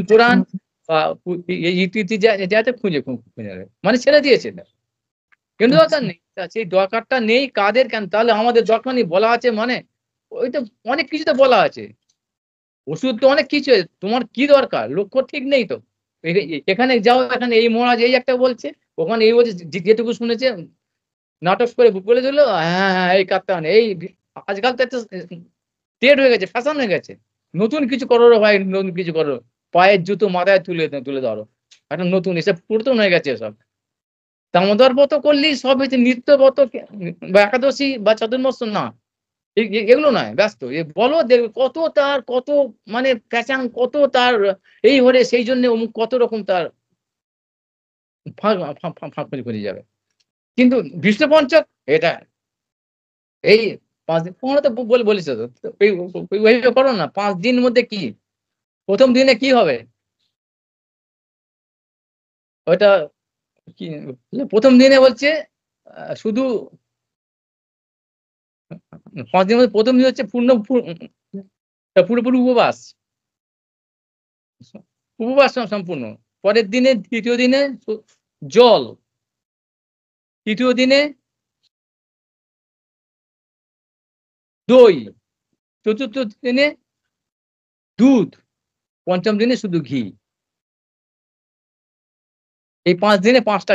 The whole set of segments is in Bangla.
পুরাণ বা যাতে খুঁজে নেবে, মানে ছেড়ে দিয়েছে। কিন্তু দরকার নেই, সেই দরকারটা নেই কাদের কেন? তাহলে আমাদের দরকার নেই বলা আছে মানে, ওই তো অনেক কিছুতে বলা আছে, ওষুধ তো অনেক কিছু। তোমার কি দরকার লক্ষ্য ঠিক নেই তো। এখানে যাও, এখানে এই মহারাজ এই একটা বলছে, ওখানে এই বলছে, যেটুকু শুনেছে নাটক করে বলে দিল, হ্যাঁ হ্যাঁ এই কাটতে হবে এই। আজকাল তো একটা ট্রেড হয়ে গেছে, ফ্যাশন হয়ে গেছে, নতুন কিছু করো রে ভাই, নতুন কিছু করো, পায়ের জুতো মাথায় তুলে ধরো, একটা নতুন এসব পুরাতন হয়ে গেছে এসব। দামোদর ব্রত করলেই সব হয়েছে, নিত্য ব্রত বা একাদশী বা চতুর্মাস না, এগুলো নয়, ব্যস্ত এ বলো দেখবে কত তার কত মানে প্যাচাং, কত তার এই হলে সেই জন্য অমুক কত রকম তার ফাঁক করে যাবে। কিন্তু বিষ্ণু পঞ্চক এটা এই 5 দিন তোমরা তো বলেছো তো, ওইভাবে করো না। 5 দিনের মধ্যে কি প্রথম দিনে কি হবে ওইটা কি? প্রথম দিনে বলছে শুধু 5 দিনের মধ্যে প্রথম দিন হচ্ছে পুরোপুরি উপবাস, উপবাস সম্পূর্ণ। পরের দিনে, দ্বিতীয় দিনে জল, তৃতীয় দিনে দই, চতুর্থ দিনে দুধ, পঞ্চম দিনে শুধু ঘি। এই 5 দিনে 5টা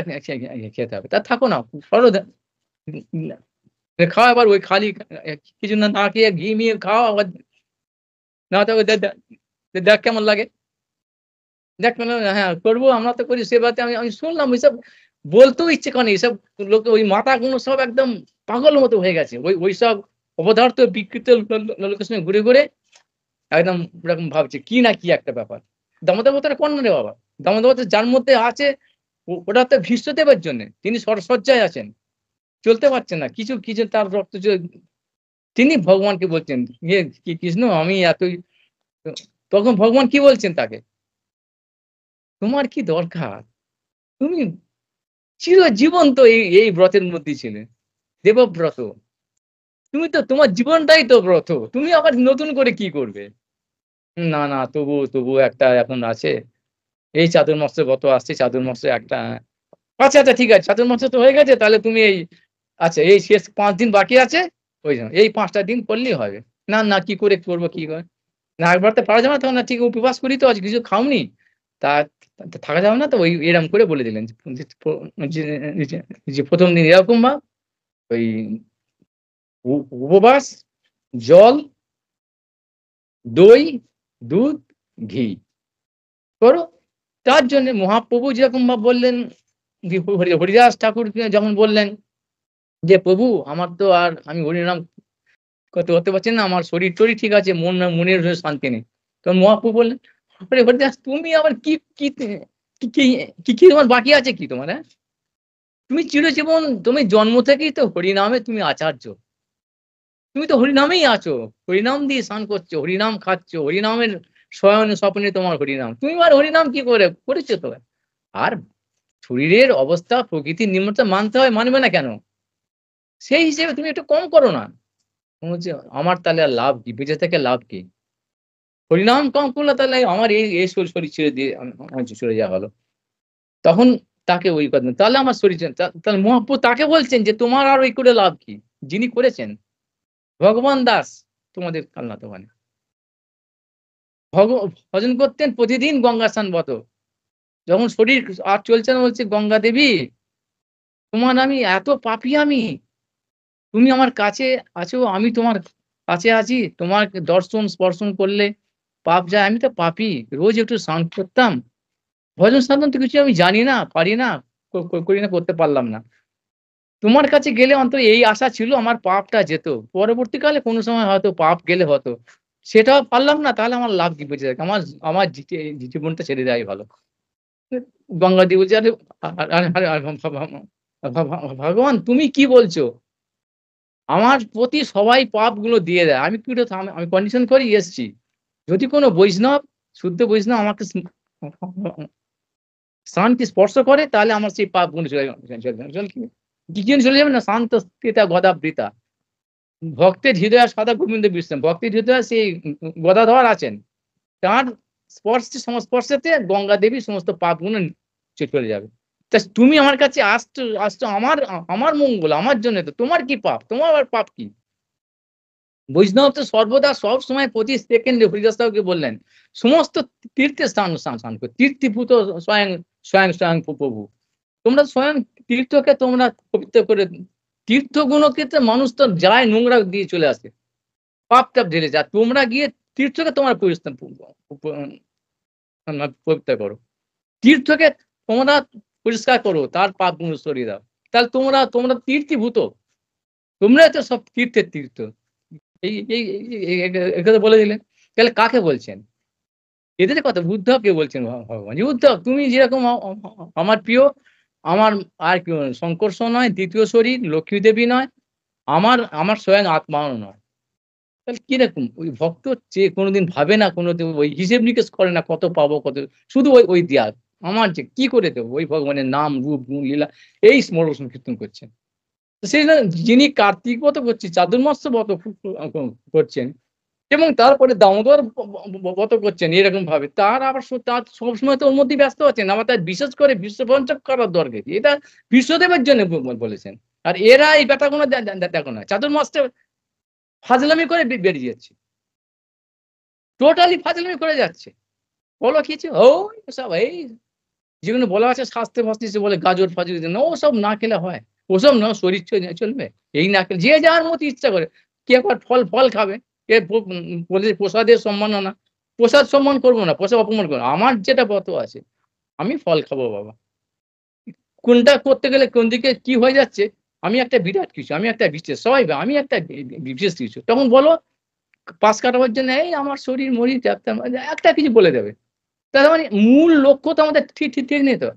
খেতে হবে। তা থাকো না, করো খাও, আবার ওই খালি কিছু না না খেয়ে ঘি মিয়ে খাও, আবার না তো দেখ কেমন লাগে, দেখ হ্যাঁ করবো, আমরা তো করি সেবাতে। আমি আমি শুনলাম ওইসব বলতেও ইচ্ছে করে, এইসব লোক ওই মাথাগুলো সব একদম পাগল মতো হয়ে গেছে, ওইসব অপদার্থ বিকৃত লোকের সঙ্গে ঘুরে ঘুরে একদম এরকম ভাবছে কি না কি একটা ব্যাপার। দামোদর ব্রতটা কোন রে বাবা? দামোদর ব্রত যার মধ্যে আছে ওটা তো ভীষ্মদেবের জন্য, তিনি সজ্জায় আছেন, চলতে পারছেন না, কিছু কিছু তার রক্ত তিনি ভগবানকে বলছেন, ইয়ে কি কৃষ্ণ আমি এতই, তখন ভগবান কি বলছেন তাকে, তোমার কি দরকার, তুমি চিরজীবন তো এই ব্রতের মধ্যে ছিলে, দেবব্রত, তুমি তো তোমার জীবনটাই তো ব্রত, তুমি আবার নতুন করে কি করবে? না না তবু তবু একটা এখন আছে, এই চাতুর্মাসে ব্রত আসছে, চাতুর্মাসে একটা, আচ্ছা আচ্ছা ঠিক আছে, চাতুর্মাসে তো হয়ে গেছে, তাহলে তুমি এই, আচ্ছা এই শেষ 5 দিন বাকি আছে, ওই জন্য এই 5টা দিন করলেই হবে। না না কি করে করবো, কি করে না, একবার তো পারা যাবে না, তখন না ঠিক উপবাস করি তো, আজ কিছু খাওনি তা থাকা যাবে না, তো ওই এরকম করে বলে দিলেন যে প্রথম দিন এরকম বা ওই উপবাস, জল, দই, দুধ, ঘি করো। তার জন্য মহাপ্রভু যেরকম ভাব বললেন, হরিদাস ঠাকুরকে যখন বললেন যে প্রভু আমার তো আর আমি হরিনাম করতে পারছি না, আমার শরীর টরীর ঠিক আছে, মনের শান্তি নেই। তখন মহাপ্রভু বললেন, আরে হরিদাস তুমি আবার কি কি কি কি কি তোমার বাকি আছে কি তোমার, হ্যাঁ? তুমি চিরজীবন, তুমি জন্ম থেকেই তো হরিনামে তুমি আচার্য, তুমি তো হরিনামেই আছো, হরিনাম দিয়ে স্নান করছো, হরিনাম খাচ্ছ, হরিনামের শয়ন স্বপ্নে তোমার হরিনাম, তুমি আর হরিনাম কি করে করেছো তো? আর শরীরের অবস্থা প্রকৃতির নিম্নতা মানতে হয়, মানবে না কেন? সেই হিসেবে তুমি একটু কম করো না। বলছে আমার তাহলে আর লাভ কি, বেঁচে থেকে লাভ কি? হরিনাম কম করলে তাহলে আমার এই শরীর ছেড়ে দিয়ে আমার চলে যাওয়া হলো। তখন তাকে ওই কথা, তাহলে আমার শরীর তাহলে মহাপ্রভু তাকে বলছেন যে তোমার আর ওই করে লাভ কি? যিনি করেছেন ভগবান দাস, তোমাদের কালনাথ ওখানে ভজন করতেন প্রতিদিন গঙ্গা স্নান ব্রত, যখন শরীর আর চলছে না বলছে গঙ্গা দেবী তোমার আমি এত পাপী, আমি তুমি আমার কাছে আছো, আমি তোমার কাছে আছি, তোমার দর্শন স্পর্শন করলে পাপ যায়, আমি তো পাপী, রোজ একটু স্নান করতাম, ভজন সাধন তো কিছু আমি জানি না, পারি না, করি না, করতে পারলাম না, তোমার কাছে গেলে অন্তত এই আশা ছিল আমার পাপটা যেত, পরবর্তীকালে কোনো সময় হয়তো পাপ গেলে হতো, সেটাও পারলাম না, তাহলে আমার লাভ কি, বেঁচে থাকে আমার, আমার জীবনটা ছেড়ে দেওয়াই ভালো। গঙ্গাদি বলছে আরে ভগবান তুমি কি বলছো, আমার প্রতি সবাই পাপ গুলো দিয়ে দেয়, আমি কি আমি কন্ডিশন করি এসছি, যদি কোনো বৈষ্ণব, শুদ্ধ বৈষ্ণব আমাকে স্থানকে স্পর্শ করে তাহলে আমার সেই পাপ গুলো চলে যাবে, কি চলে যাবে না, শান্ত স্থিতা গদাবৃতা, ভক্তের হৃদয় সদা গোবিন্দ বিশ্রাম, ভক্তের হৃদয় সেই গদাধর আছেন, তার সংস্পর্শেতে গঙ্গা দেবী সমস্ত পাপগুলো চলে যাবে। তা তুমি আমার কাছে আসছো আমার মঙ্গল, আমার জন্য, তো তোমার কি পাপ? তোমার আবার পাপ কি? বৈষ্ণব তো সর্বদা সবসময় প্রতি সেকেন্ডে হরিদাস সাহেবকে বললেন, সমস্ত তীর্থে স্নান করো। তীর্থীভূত স্বয়ং স্বয়ং স্বয়ং প্রভু। তোমরা স্বয়ং তীর্থকে তোমরা পবিত্র করে, তীর্থগুলোকে তো মানুষ তো যায় নোংরা দিয়ে চলে আসে, পাপ টাপ ঢেলে যায়। তোমরা গিয়ে তীর্থকে তোমার পবিত্র করো। তীর্থকে তোমরা পরিষ্কার করো, তার পাপগুলো সরিয়ে দাও। তাহলে তোমরা তীর্থীভূত, তোমরাই তো সব তীর্থের তীর্থ। এই কথা বলে দিলেন। তাহলে কাকে বলছেন? এদের কথা উদ্ধবকে বলছেন ভগবান। যে উদ্ধব, তুমি যেরকম আমার প্রিয়, আমার আর কেউ নয়, শঙ্কর্ষ নয়, দ্বিতীয় শরীর লক্ষ্মী দেবী নয়, আমার স্বয়ং আত্মাও নয়। তাহলে কিরকম ওই ভক্ত যে কোনোদিন ভাবে না, কোনোদিন ওই হিসেব নিকেশ করে না কত পাবো কত, শুধু ওই দেয়া আমার যে কি করে দেবো, ওই ভগবানের নাম রূপ গুণ লীলা এই স্মরণ সংকীর্তন করছেন। সেই যিনি কার্তিক ব্রত করছেন, চাতুর্মাস্য ব্রত করছেন এবং তারপরে দামোদর ব্রত করছেন এরকম ভাবে, তার আবার তার সবসময় তো ওর মধ্যেই ব্যস্ত আছেন। আবার তার বিশেষ করে বিশ্বপঞ্চক করার দরকার কি? এটা বিশ্বদেবের জন্য বলেছেন। আর এরা এই ব্যাপারগুলো দেখো না, চাতুর্মাসে ফাজলামি করে বেরিয়ে যাচ্ছে, টোটালি ফাজলামি করে যাচ্ছে। বলো কিছু ওই সব এই যেগুলো বলা আছে শাস্ত্রে ফাস্ত্রে বলে গাজর ফাজর ওসব না খেলে হয়, ওসব না শরীর চলবে, এই না খেলে যে যার মতো ইচ্ছা করে। কে আবার ফল খাবে, কে বলে প্রসাদের সম্মাননা, প্রসাদ সম্মান করবো না, প্রসাদ অপমান করবো। আমার যেটা ব্রত আছে আমি ফল খাবো বাবা। কোনটা করতে গেলে কোন দিকে কি হয়ে যাচ্ছে, আমি একটা বিরাট কিছু, আমি একটা বিশেষ সবাই, আমি একটা বিশেষ কিছু, তখন বলো পাশ কাটাবার জন্য এই আমার শরীর মরি একটা কিছু বলে দেবে। তার মানে মূল লক্ষ্য তো আমাদের ঠিক নেই তো।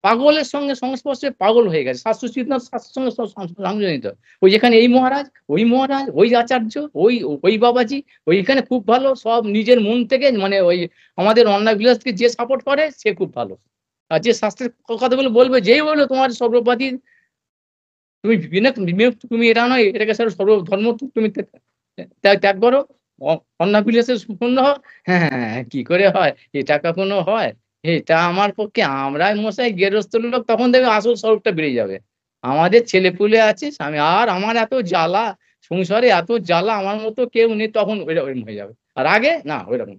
পাগলের সঙ্গে সংস্পর্শে পাগল হয়ে গেছে, শাস্ত্র চিন্তন শাস্ত্রের সঙ্গে সংযোজিত। ওই যেখানে এই মহারাজ, ওই আচার্য, ওই বাবাজি, ওইখানে খুব ভালো, সব নিজের মন থেকে, মানে ওই আমাদের অন্যায় বিলাসকে যে সাপোর্ট করে সে খুব ভালো। আর যে শাস্ত্রের কথাগুলো বলবে, যেই বললো তোমার সর্বপাতি, তুমি তুমি এটা নয়, এটাকে সর্বধর্ম তুমি ত্যাগ করো, অন্যায় বিলাসে শূন্য হও। হ্যাঁ, কি করে হয়? এটা কখনো হয়? এটা আমার পক্ষে, আমরাই মশাই গেরস্থ লোক, তখন দেখবে আসল স্বরূপটা বেরিয়ে যাবে। আমাদের ছেলেপুলে আছে, স্বামী, আর আমার এত জ্বালা, সংসারে এত জ্বালা, আমার মতো কেউ নেই, তখন ওইরকম হয়ে যাবে। আর আগে না ওইরকম।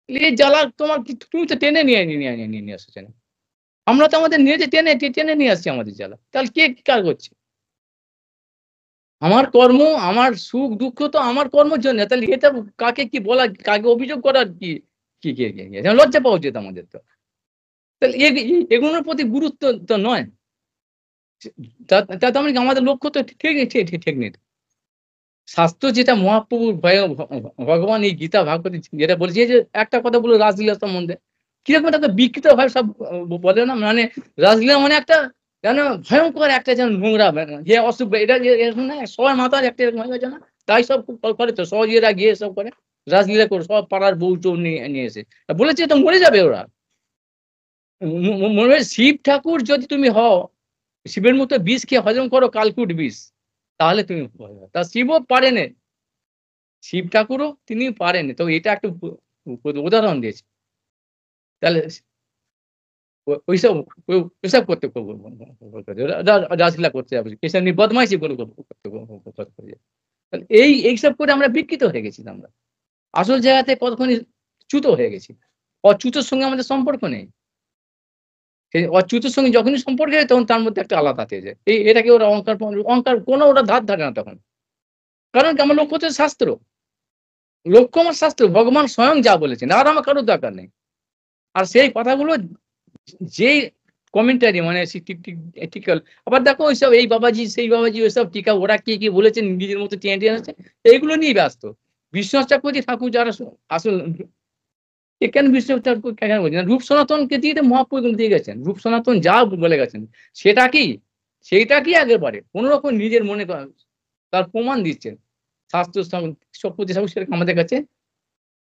এই জ্বালা তোমার তুমি তো টেনে নিয়ে আসছো না। আমরা তো আমাদের নিজে টেনে নিয়ে আসছি আমাদের জ্বালা। তাহলে কে কার করছে? আমার কর্ম, আমার সুখ দুঃখ তো আমার কর্মের জন্য। তাহলে এটা কাকে কি বলা, কাকে অভিযোগ করার কি কি লজ্জা পাওয়া উচিত আমাদের তো। তাহলে এগুলোর প্রতি গুরুত্ব তো নয়। তা মানে আমাদের লক্ষ্য তো ঠিক নেই। শাস্ত্র যেটা মহাপ্রভুর ভগবান এই গীতা ভাগবত যেটা বলেছে, যে একটা কথা বলে রাসলীলা সম্বন্ধে, কিরকম একটা বিকৃত ভাবে সব বলে না, মানে রাসলীলা মানে একটা যেন ভয়ঙ্কর একটা যেন নোংরা যে অশুভ, এটা এরকম না, সবার মাথার একটা এরকম হয়ে গেছে না, তাই সব করে তো সহজেরা গিয়ে সব করে রাসলীলা করে, সব পাড়ার বউ চৌ নিয়ে এসে বলেছে তো মরে যাবে ওরা। মনে হয় শিব ঠাকুর যদি তুমি হও, শিবের মতো বিষ খেয়ে হজম করো কালকুট বিষ, তাহলে তুমি তা শিবও পারেনি, শিব ঠাকুরও তিনি পারেনি, তো এটা একটা উদাহরণ দিয়েছে। তাহলে ওইসব ওইসব করতে রাসলীলা করতে যাবে, এসব নিয়ে বদমাইশি করতে। এইসব করে আমরা বিকৃত হয়ে গেছি আমরা, আসল জায়গাতে কতক্ষণই চ্যুত হয়ে গেছি। অচ্যুতর সঙ্গে আমাদের সম্পর্ক নেই। সেই অচ্যুতের সঙ্গে যখনই সম্পর্ক হয় তখন তার মধ্যে একটা আলাদা তেজ যায়। এটাকে ওরা অহংকার কোনো ওরা ধার ধারে না তখন। কারণ কি আমার লক্ষ্য হচ্ছে শাস্ত্র। লক্ষ্য আমার শাস্ত্র, ভগবান স্বয়ং যা বলেছেন, আর আমার কারোর দরকার নেই। আর সেই কথাগুলো যেই কমেন্টারি, মানে টিকাল, আবার দেখো ওইসব এই বাবাজি সেই বাবাজি ওইসব টিকা, ওরা কি বলেছেন নিজের মতো টেনে আছে, এইগুলো নিয়ে ব্যস্ত। বিশ্বনাথ চক্রবর্তী ঠাকুর যারা আসল, কেন বিশ্বনাথ ঠাকুর কেন বলছেন, রূপ সনাতনকে দিয়ে তো মহাপ্রভু দিয়ে গেছেন, রূপ সনাতন যা বলে গেছেন সেটা কি, সেইটা কি একেবারে কোন রকম নিজের মনে তার প্রমাণ দিচ্ছেন। শাস্ত্র চক্রবর্তী ঠাকুর সেটা আমাদের কাছে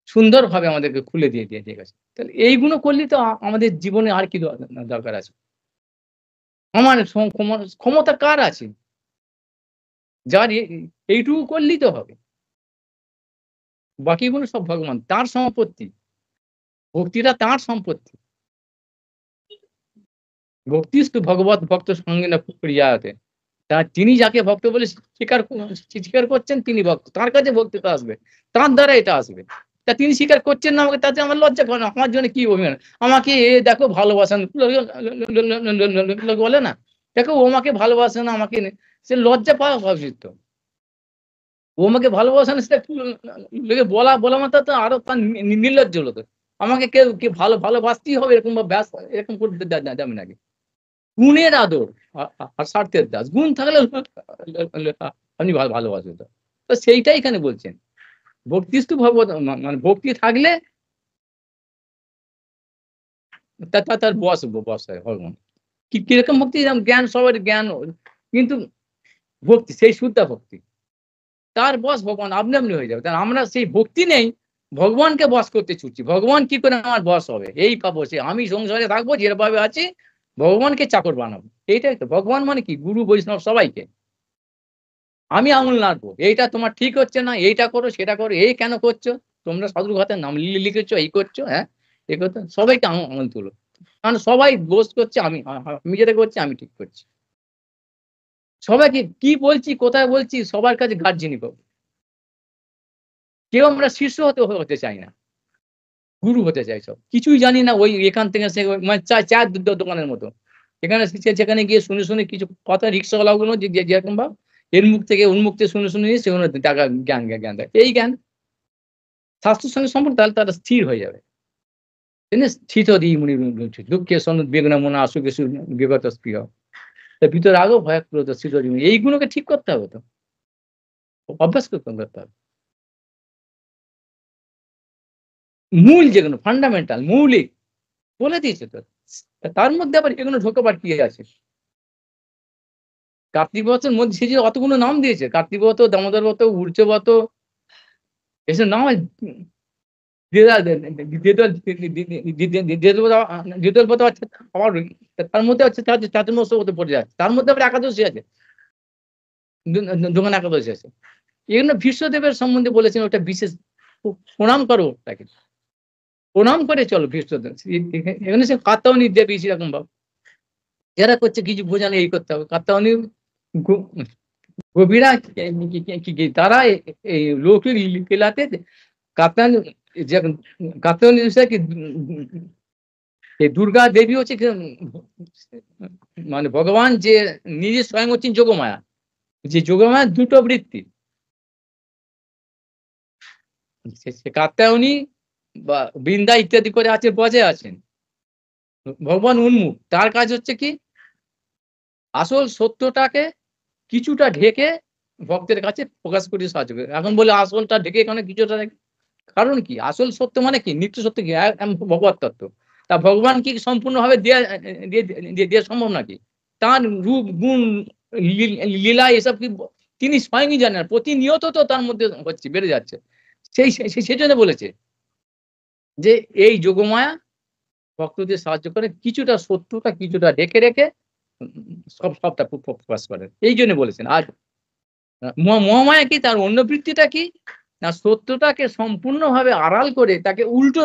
সুন্দরভাবে আমাদেরকে খুলে দিয়ে গেছে। তাহলে এইগুলো করলেই তো আমাদের জীবনে আর কি দরকার আছে? আমার ক্ষমতা কার আছে? যার এইটুকু করলেই তো হবে, বাকিগুলো সব ভগবান তার সম্পত্তি। ভক্তিটা তাঁর সম্পত্তি। ভক্তিস্তু ভগবত ভক্ত সঙ্গে না প্রিয়াতে। তিনি যাকে ভক্ত বলে স্বীকার করছেন তিনি ভক্ত। তার কাছে ভক্তিটা আসবে। তার দ্বারা এটা আসবে। তা তিনি স্বীকার করছেন না আমাকে, তাতে আমার লজ্জা করে না। আমার জন্য কি অভিমান? আমাকে দেখো ভালোবাসেন লোক বলে না? দেখো ও আমাকে ভালোবাসে না, আমাকে সে লজ্জা পাওয়া উচিত তো। ও আমাকে ভালোবাসে না সেটা লোকে বলা মাত্র তো আরো তার নির্লজ্জ হলো তো। আমাকে কেউ ভালোবাসতেই হবে এরকম ব্যাস এরকম করে যাবে নাকি? গুণের আদর আর স্বার্থের দাস। গুণ থাকলে আপনি ভালোবাসবেন তো। তো সেইটাই এখানে বলছেন। ভক্তিস্তু ভগবত মানে ভক্তি থাকলে তার বস হয় ভগবান। কিরকম ভক্তি? যেমন জ্ঞান, সবার জ্ঞান, কিন্তু ভক্তি সেই শুদ্ধ ভক্তি। তার বস ভগবান আপনি হয়ে যাবে। তার আমরা সেই ভক্তি নেই, ভগবানকে বস করতে ছুটছি। ভগবান কি করে আমার বস হবে? এই পাবো সে আমি সংসারে থাকবো যেভাবে আছি, ভগবানকে চাকর বানাবো। এইটাই তো ভগবান মানে কি? গুরু বৈষ্ণব সবাইকে। আমি আঙুল নাড়বো, এইটা তোমার ঠিক হচ্ছে না, এইটা করো সেটা করো, এই কেন করছো? তোমরা সাধুর ঘাতে নাম লিখেছো, এই করছো, হ্যাঁ এই করতো, সবাইকে আঙুল তুলো। কারণ সবাই দোষ করছে, আমি যেটা করছি আমি ঠিক করছি। সবাইকে কি বলছি, কোথায় বলছি, সবার কাছে গার্জিয়ানি পাবো। কেউ আমরা শিষ্য হতে চাই না, গুরু হতে চাই। সব কিছুই জানি না, ওই এখান থেকে সে মানে চায়ের দোকানের মতো। এখানে সেখানে গিয়ে শুনে কিছু কথা রিক্সাওয়ালাগুলো যেরকম ভাব এর মুখ থেকে উন্মুখ থেকে শুনে নিয়ে সেগুলো টাকা জ্ঞান দেয়। এই জ্ঞান স্বাস্থ্যের সঙ্গে সম্পর্ক, তাহলে তারা স্থির হয়ে যাবে। স্থিত দুঃখে বেগুন মনে আসুক বিগত স্প্রিয়। তার ভিতরে আগেও ভয় ক্রোধ স্থিত এইগুলোকে ঠিক করতে হবে তো, অভ্যাস করতে হবে। মূল যেগুলো ফান্ডামেন্টাল মৌলিক বলে দিয়েছে তো। তার মধ্যে আবার এগুলো ঢোকাবার কি আছে? কার্তিক ব্রতের মধ্যে সে যে অতগুলো নাম দিয়েছে, কার্তিক ব্রত, দামোদর ব্রত, উর্জ ব্রত, এসব নাম তার মধ্যে হচ্ছে চাতুর্মাস ব্রত পড়ে যাচ্ছে, তার মধ্যে আবার একাদশী আছে, দোকান একাদশী আছে। এগুলো ভীষ্মদেবের সম্বন্ধে বলেছেন, ওটা বিশেষ প্রণাম করো তাকে, প্রণাম করে চলো ভীষ্মদেব। এখানে সে কাত্তায়নী দেবী সেরকম ভাব যারা করছে কিছু বোঝানো, এই করতে হবে। কাত্তায়নী গভীরা তারা এই লৌকিক লীলাতে কাত্তায়নী কাত্তায়নী কি এই দুর্গা দেবী হচ্ছে মানে ভগবান যে নিজে স্বয়ং হচ্ছেন যোগমায়া। যে যোগমায়া দুটো বৃত্তি, সে কাত্তায়নী বা বৃন্দা ইত্যাদি করে আছে, বজে আছেন। ভগবান উন্মুখ, তার কাজ হচ্ছে কি আসল সত্যটাকে কিছুটা ঢেকে ভক্তের কাছে প্রকাশ করতে সাহায্য করে। এখন বলে আসলটা ঢেকে এখানে কিছুটা, কারণ কি আসল সত্য মানে কি? নিত্য সত্য কি? ভগবত তত্ত্ব। তা ভগবান কি সম্পূর্ণভাবে দেওয়া সম্ভব নাকি? তার রূপ গুণ লীলা এসব কি তিনি স্বয়ংই জানেন? প্রতিনিয়ত তো তার মধ্যে হচ্ছে, বেড়ে যাচ্ছে। সেই জন্য বলেছে যে এই যোগমায়া ভক্তদের সাহায্য করে কিছুটা সত্যটা কিছুটা ঢেকে রেখে সবটা প্রকাশ করেন। এই জন্য বলেছেন। আর মহামায়া কি? তার অন্য বৃত্তিটা কি না, সত্যটাকে সম্পূর্ণভাবে আড়াল করে তাকে উল্টো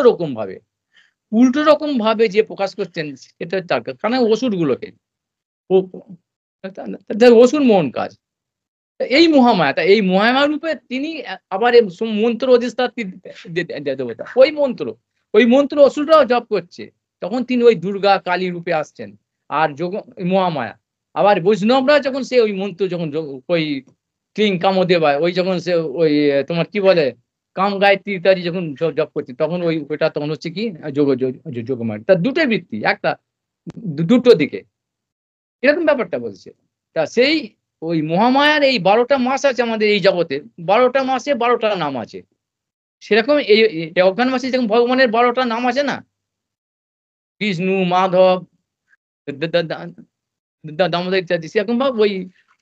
রকম ভাবে যে প্রকাশ করছেন, সেটা তার কারণ অসুর গুলোকে অসুর মোহন কাজ। এই মহামায়া, এই মহামায়া রূপে তিনি আবার মন্ত্র অধিষ্ঠাত্রী দেবতা। ওই মন্ত্র অসুররাও জপ করছে, তখন তিনি ওই দুর্গা কালী রূপে আসছেন। আর মহামায়া আবার বৈষ্ণবরা যখন সে ওই মন্ত্র যখন ওই ক্লিং কামদেবায় ওই যখন সে ওই তোমার কি বলে কাম গায়ত্রী ইত্যাদি যখন জপ করছে, তখন ওইটা তখন হচ্ছে কি যোগমায়া। তার দুটোই বৃত্তি, একটা দুটো দিকে এরকম ব্যাপারটা বলছে। তা সেই ওই মহামায়ার এই 12টা মাস আছে আমাদের এই জগতে, 12টা মাসে 12টা নাম আছে। সেরকম এই অজ্ঞান মাসে যেরকম ভগবানের 12টা নাম আছে না, বিষ্ণু, মাধব, দামোদর ইত্যাদি, সেরকম ভাব ওই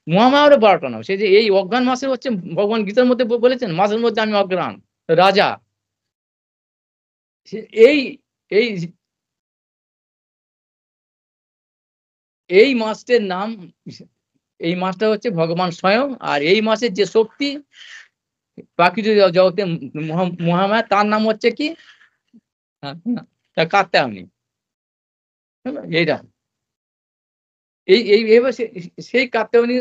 মহামায়ারও 12টা নাম। সে যে এই অজ্ঞান মাসে হচ্ছে ভগবান গীতার মধ্যে বলেছেন মাসের মধ্যে আমি অজ্ঞান রাজা। এই এই এই মাসটার নাম, এই মাসটা হচ্ছে ভগবান স্বয়ং। আর এই মাসের যে শক্তি প্রাকৃতিক জগতে মহামায়া, তার নাম হচ্ছে কি কাঁদতে আপনি এইটা এবার সেই কাঁদতে উনি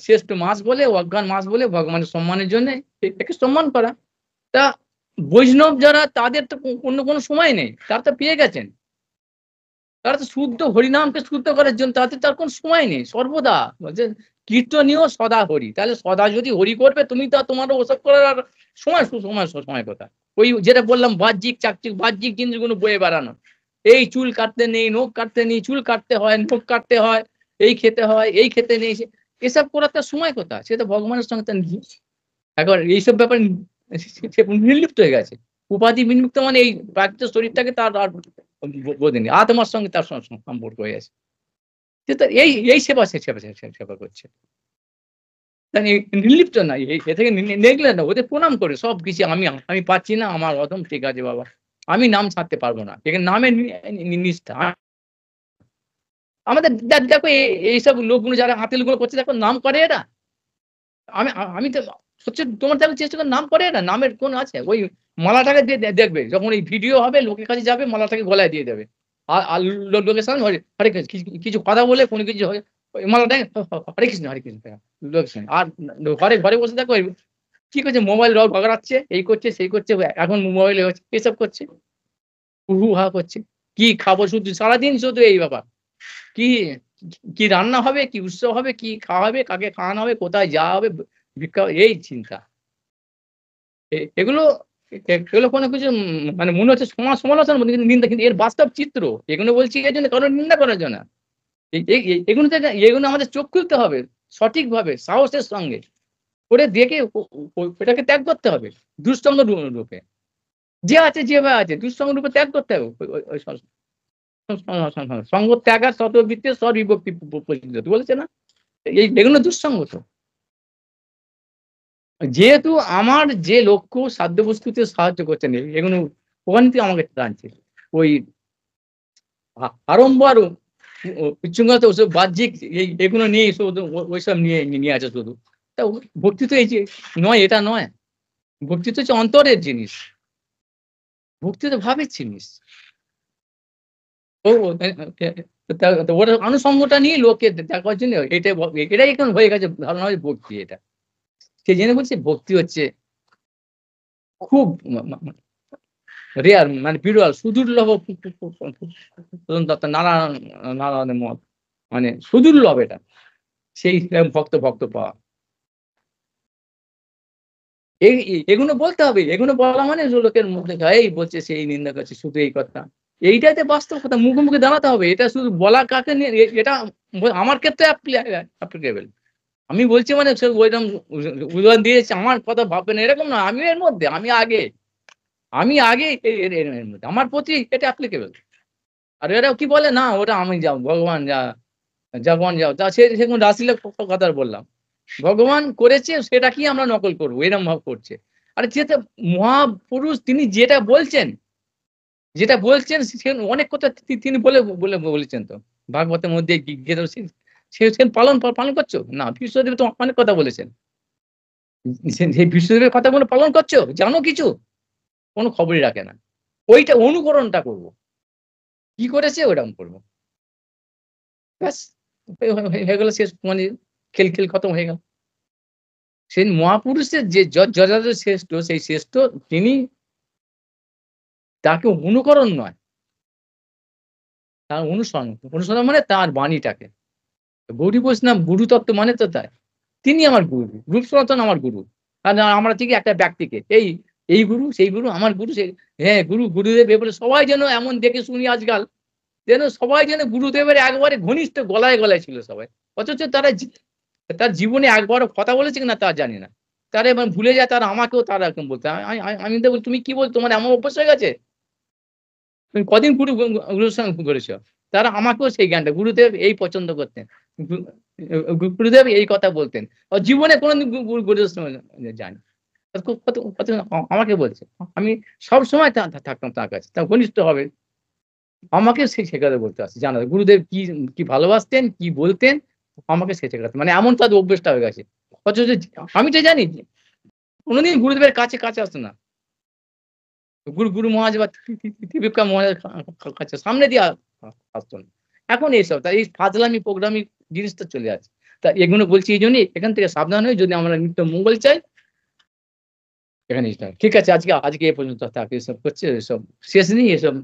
শ্রেষ্ঠ মাস বলে অজ্ঞান মাস বলে ভগবানের সম্মানের জন্য একে সম্মান করা। তা বৈষ্ণব যারা তাদের তো অন্য কোনো সময় নেই, তারা তো পেয়ে গেছেন। তারা তো শুদ্ধ হরিনামকে শুদ্ধ করার জন্য তাদের তার কোনো সময় নেই। সর্বদা বলছে কীর্তনীয় সদা হরি। তাহলে সদা যদি হরি করবে তুমি তো তোমারও ওসব করার আর সময় কোথায়? ওই যেটা বললাম বাহ্যিক চাকচিক বাহ্যিক জিনিসগুলো বয়ে বেড়ানো। এই চুল কাটতে নেই, নখ কাটতে নেই, চুল কাটতে হয়, নখ কাটতে হয়, এই খেতে হয়, এই খেতে নেই। এসব করার তার সময় কোথায়? সে তো ভগবানের সঙ্গে তার এখন এইসব ব্যাপারে সে নির্লিপ্ত হয়ে গেছে। উপাধি বিমুক্ত মানে এই প্রাকৃত শরীরটাকে তার আর বোঝেনি। আত্মার সঙ্গে তার সম্পর্ক হয়ে আছে। সে তো এই সেবা করছে। তাই নির্লিপ্ত না। এ থেকে নেগলেক্ট না। ওদের প্রণাম করে সবকিছু আমি পাচ্ছি না, আমার অধম ঠিক আছে বাবা। আমি নাম ছাড়তে পারব না। এখানে নামের নিষ্ঠা। আমাদের দেখো এইসব লোকগুলো যারা আতেলগুলো করছে দেখো নাম করে এরা। আমি তো সত্যি তোমার দেখার চেষ্টা করে নাম করে এরা। নামের কোন আছে? ওই মালাটাকে দিয়ে দেখবে যখন এই ভিডিও হবে লোকের কাছে যাবে মালাটাকে গলায় দিয়ে দেবে। আর লোকের সামনে হরে কিছু কথা বলে কোনো কিছু ওই মালাটাকে হরে কৃষ্ণ হরে কৃষ্ণ লোকের সামনে। আর ঘরে বসে দেখো কি করছে মোবাইল রগড়াচ্ছে, এই করছে সেই করছে এখন মোবাইলে হচ্ছে এসব করছে। হু, হু হা করছে। কি খাবো শুধু সারাদিন শুধু এই ব্যাপার। কি, কি রান্না হবে, কি উৎসব হবে, কি খাওয়া হবে, কাকে খাওয়ানো হবে, কোথায় যাওয়া হবে, ভিক্ষা এই চিন্তা। এগুলো এগুলো কোনো কিছু মানে মনে হচ্ছে সমালোচনা কিন্তু নিন্দা কিন্তু এর বাস্তব চিত্র। এগুলো বলছি এজন্য কারোর নিন্দা করার জন্য না। এগুলো থেকে এগুলো আমাদের চোখ খুলতে হবে সঠিকভাবে সাহসের সঙ্গে। করে দেখে ওটাকে ত্যাগ করতে হবে দুঃসঙ্গ রূপে। যে আছে যেভাবে আছে দুঃসঙ্গ রূপে ত্যাগ করতে হবে। সঙ্গ ত্যাগ আর শতবৃত্তি স্ববিভক্তি পরিচিত বলেছে না? এগুলো দুঃসঙ্গ তো। যেহেতু আমার যে লক্ষ্য সাধ্যবস্তুতে সাহায্য করছেন এগুলো ওখান থেকে আমাকে টানছে। ওই আরম্ভ আরো উচ্ছৃঙ্খলতা ওসব বাহ্যিক এগুলো নিয়ে শুধু ওইসব নিয়ে আছে শুধু। তা ভক্তি তো এই যে নয় এটা নয়। ভক্তি তো হচ্ছে অন্তরের জিনিস। ভক্তি তো ভাবের জিনিস। ও ওটার আনুষঙ্গটা নিয়ে লোককে দেখার জন্য এটাই এখন হয়ে গেছে ধারণা হয় ভক্তি এটা। সেই জন্য বলছি ভক্তি হচ্ছে খুব রেয়ার মানে বিরল সুদুর্লভ নারায়ণের মত মানে সুদুর্লভ এটা। সেই ভক্ত পাওয়া। এগুলো বলতে হবে। এগুলো বলা মানে লোকের মুখে এই বলছে সেই নিন্দা করছে শুধু এই কথা। এইটাতে বাস্তব কথা মুখে মুখে দাঁড়াতে হবে। এটা শুধু বলা কাকে নিয়ে এটা আমার ক্ষেত্রে অ্যাপ্লিকেবল। আমি বলছি মানে সে ওইরকম উদাহরণ দিয়েছে আমার কথা ভাববেন এরকম না। আমি এর মধ্যে আমি আগে এর মধ্যে আমার প্রতি এটা অ্যাপ্লিকেবল। আর এরা কি বলে না ওটা আমি যাও ভগবান যা ভগবান যাও তা সেরকম রাসিলের কথা বললাম। ভগবান করেছে সেটা কি আমরা নকল করবো এরম ভাব করছে। আর যেটা মহাপুরুষ তিনি যেটা বলছেন সে অনেক কথা তিনি বলেছেন তো ভাগবতের মধ্যে সে পালন করছো না বিশ্বদেব তো অনেক কথা বলেছেন। সেই বিশ্বদেবের কথাগুলো পালন করছো জানো কিছু কোনো খবরই রাখে না। ওইটা অনুকরণটা করবো কি করেছে ওরকম করবো ব্যাস হয়ে গেল শেষ মানে খেল খতম হয়ে গেল। সেই মহাপুরুষের যে যথাযথ শ্রেষ্ঠ সেই শ্রেষ্ঠ তিনি তাকে অনুকরণ নয় তার অনুসরণ মানে তার বাণীটাকে। গৌরী বৈষ্ণব গুরু তত্ত্ব মানে তো তাই। তিনি আমার গুরু, রূপ সনাতন আমার গুরু। আর আমরা ঠিক একটা ব্যক্তিকে এই গুরু, সেই গুরু, আমার গুরু, সেই হ্যাঁ গুরুদেব এবারে সবাই যেন এমন দেখে শুনি আজকাল যেন সবাই যেন গুরুদেবের একবারে ঘনিষ্ঠ গলায় ছিল সবাই। অথচ তার জীবনে একবারও কথা বলেছে কিনা তা জানি না। তারা এবার ভুলে যায় তারা আমাকেও তারা এরকম বলতে আমি তো বলি তুমি কি বল তোমার এমন অভ্যাস হয়ে গেছে? তুমি কদিন গুরুর সঙ্গে করেছো? তারা আমাকেও সেই জ্ঞানটা গুরুদেব এই পছন্দ করতেন। গু গুরুদেব এই কথা বলতেন। জীবনে কোনদিন গুরুদেবের সঙ্গে যায়নি। কত আমাকে বলছে। আমি সবসময় থাকতাম তার কাছে। তার ঘনিষ্ঠ হবে। আমাকে সে কথা বলতে আসছে জানা গুরুদেব কি ভালোবাসতেন, কি বলতেন আমাকে সে শেখাতেন। মানে এমন তাদের অভ্যেসটা হয়ে গেছে। অথচ আমি তো জানি কোনদিন গুরুদেবের কাছে আসতো না। গুরু মহারাজ বা ত্রিবিক্রম মহারাজ কাছে সামনে দিয়ে আসতো না। এখন এইসব তাই এই ফাজলামি প্রোগ্রামি জিনিসটা চলে আসছে। তা এগুলো বলছি এইজন্যই এখান থেকে সাবধান হয়ে যদি আমরা নিত্য মঙ্গল চাই এখানে ঠিক আছে আজকে এ পর্যন্ত থাক। এসব করছে এসব শেষ নেই এসব